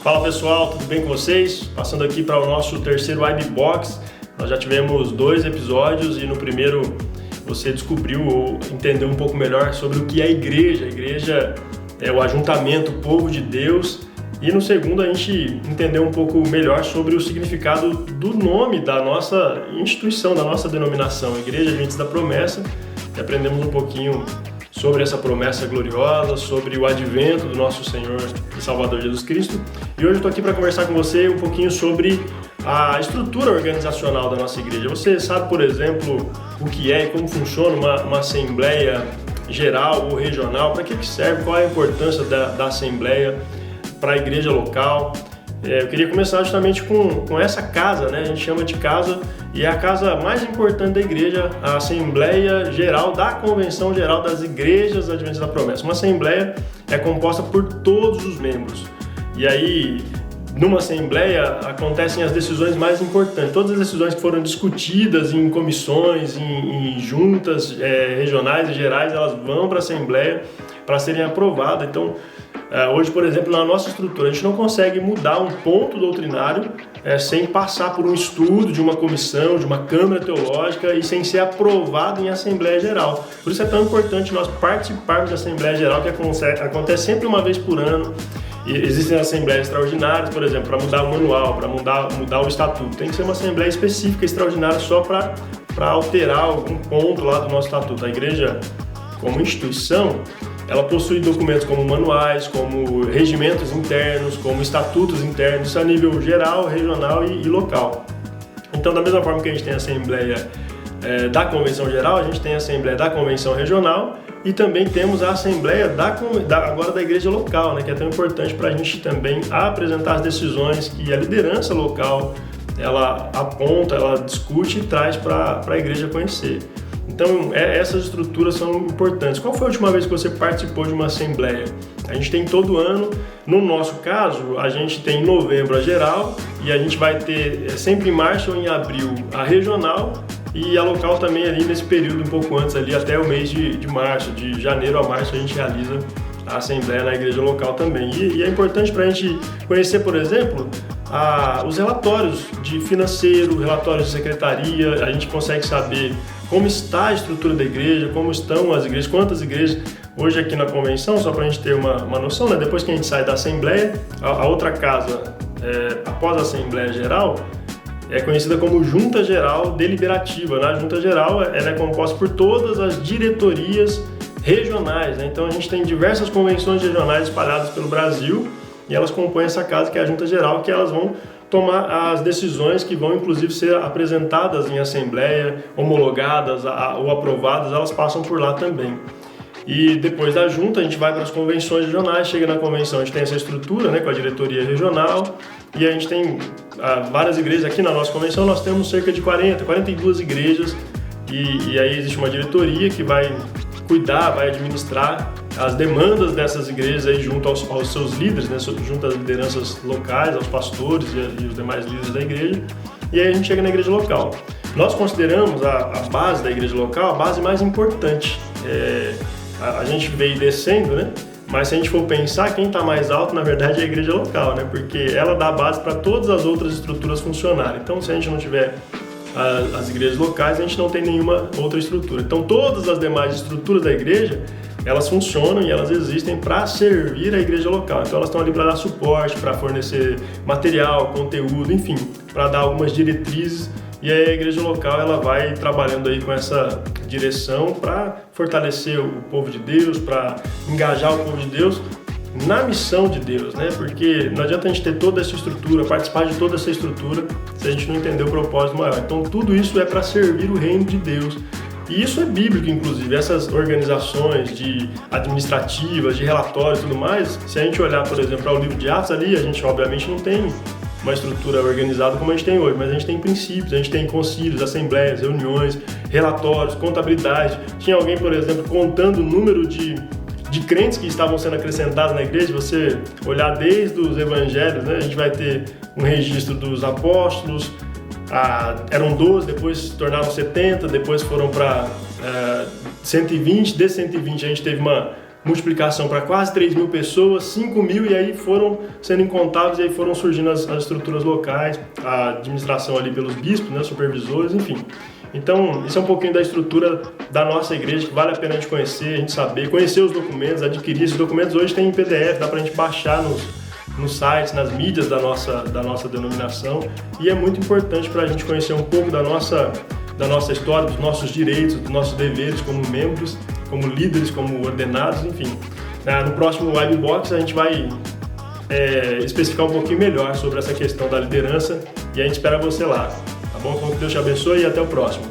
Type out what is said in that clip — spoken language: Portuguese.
Fala pessoal, tudo bem com vocês? Passando aqui para o nosso terceiro IB-Box. Nós já tivemos 2 episódios e no primeiro você descobriu ou entendeu um pouco melhor sobre o que é a igreja. A igreja é o ajuntamento, o povo de Deus. E no segundo a gente entendeu um pouco melhor sobre o significado do nome da nossa instituição, da nossa denominação, Igreja Adventista da Promessa. E aprendemos um pouquinho sobre essa promessa gloriosa, sobre o advento do nosso Senhor e Salvador Jesus Cristo. E hoje eu estou aqui para conversar com você um pouquinho sobre a estrutura organizacional da nossa igreja. Você sabe, por exemplo, o que é e como funciona uma assembleia geral ou regional? Para que serve? Qual é a importância da assembleia para a igreja local? Eu queria começar justamente com essa casa, né? A gente chama de casa e é a casa mais importante da igreja, a Assembleia Geral da Convenção Geral das Igrejas Adventistas da Promessa. Uma assembleia é composta por todos os membros. E aí, numa assembleia, acontecem as decisões mais importantes. Todas as decisões que foram discutidas em comissões, em juntas regionais e gerais, elas vão para a assembleia para serem aprovadas. Então, hoje, por exemplo, na nossa estrutura, a gente não consegue mudar um ponto doutrinário sem passar por um estudo de uma comissão, de uma câmara teológica e sem ser aprovado em Assembleia Geral. Por isso é tão importante nós participarmos da Assembleia Geral, que acontece sempre uma vez por ano. E existem assembleias extraordinárias, por exemplo, para mudar o manual, para mudar o estatuto. Tem que ser uma assembleia específica, extraordinária, só para alterar algum ponto lá do nosso estatuto. A igreja, como instituição, ela possui documentos como manuais, como regimentos internos, como estatutos internos, isso a nível geral, regional e local. Então, da mesma forma que a gente tem a Assembleia da Convenção Geral, a gente tem a Assembleia da Convenção Regional e também temos a Assembleia agora da Igreja Local, né, que é tão importante para a gente também apresentar as decisões que a liderança local ela aponta, ela discute e traz para a igreja conhecer. Então, essas estruturas são importantes. Qual foi a última vez que você participou de uma assembleia? A gente tem todo ano. No nosso caso, a gente tem em novembro a geral e a gente vai ter sempre em março ou em abril a regional e a local também ali nesse período um pouco antes, ali até o mês de março, de janeiro a março, a gente realiza a assembleia na igreja local também. E é importante para a gente conhecer, por exemplo, os relatórios de financeiro, relatórios de secretaria. A gente consegue saber como está a estrutura da igreja, como estão as igrejas, quantas igrejas. Hoje aqui na convenção, só para a gente ter uma noção, né? Depois que a gente sai da assembleia, a outra casa, após a assembleia geral, é conhecida como Junta Geral Deliberativa. Na Junta Geral, ela é composta por todas as diretorias regionais, né? Então a gente tem diversas convenções regionais espalhadas pelo Brasil e elas compõem essa casa que é a Junta Geral, que elas vão tomar as decisões que vão inclusive ser apresentadas em assembleia, homologadas ou aprovadas, elas passam por lá também. E depois da junta a gente vai para as convenções regionais, chega na convenção, a gente tem essa estrutura, né, com a diretoria regional e a gente tem várias igrejas. Aqui na nossa convenção nós temos cerca de 42 igrejas e aí existe uma diretoria que vai cuidar, vai administrar as demandas dessas igrejas aí junto aos seus líderes, né, junto às lideranças locais, aos pastores e os demais líderes da igreja. E aí a gente chega na igreja local. Nós consideramos a base da igreja local a base mais importante. A gente veio descendo, né? Mas se a gente for pensar, quem está mais alto, na verdade, é a igreja local, né? Porque ela dá a base para todas as outras estruturas funcionarem. Então, se a gente não tiver as igrejas locais, a gente não tem nenhuma outra estrutura. Então, todas as demais estruturas da igreja, elas funcionam e elas existem para servir a igreja local. Então, elas estão ali para dar suporte, para fornecer material, conteúdo, enfim, para dar algumas diretrizes. E aí a igreja local ela vai trabalhando aí com essa direção para fortalecer o povo de Deus, para engajar o povo de Deus na missão de Deus, né? Porque não adianta a gente ter toda essa estrutura, participar de toda essa estrutura, se a gente não entender o propósito maior. Então tudo isso é para servir o reino de Deus. E isso é bíblico, inclusive. Essas organizações administrativas, de relatórios e tudo mais, se a gente olhar, por exemplo, para o livro de Atos ali, a gente obviamente não tem uma estrutura organizada como a gente tem hoje, mas a gente tem princípios, a gente tem concílios, assembleias, reuniões, relatórios, contabilidade. Tinha alguém, por exemplo, contando o número de crentes que estavam sendo acrescentados na igreja. Você olhar desde os evangelhos, né? A gente vai ter um registro dos apóstolos, eram 12, depois se tornaram 70, depois foram para 120, de 120 a gente teve multiplicação para quase 3 mil pessoas, 5 mil, e aí foram sendo incontáveis, e aí foram surgindo as estruturas locais, a administração ali pelos bispos, né, supervisores, enfim. Então, isso é um pouquinho da estrutura da nossa igreja, que vale a pena a gente conhecer, a gente saber, conhecer os documentos, adquirir esses documentos. Hoje tem em PDF, dá pra gente baixar nos sites, nas mídias da nossa denominação, e é muito importante para a gente conhecer um pouco da nossa história, dos nossos direitos, dos nossos deveres como membros, como líderes, como ordenados, enfim. No próximo IBBox a gente vai especificar um pouquinho melhor sobre essa questão da liderança, e a gente espera você lá, tá bom? Então que Deus te abençoe e até o próximo.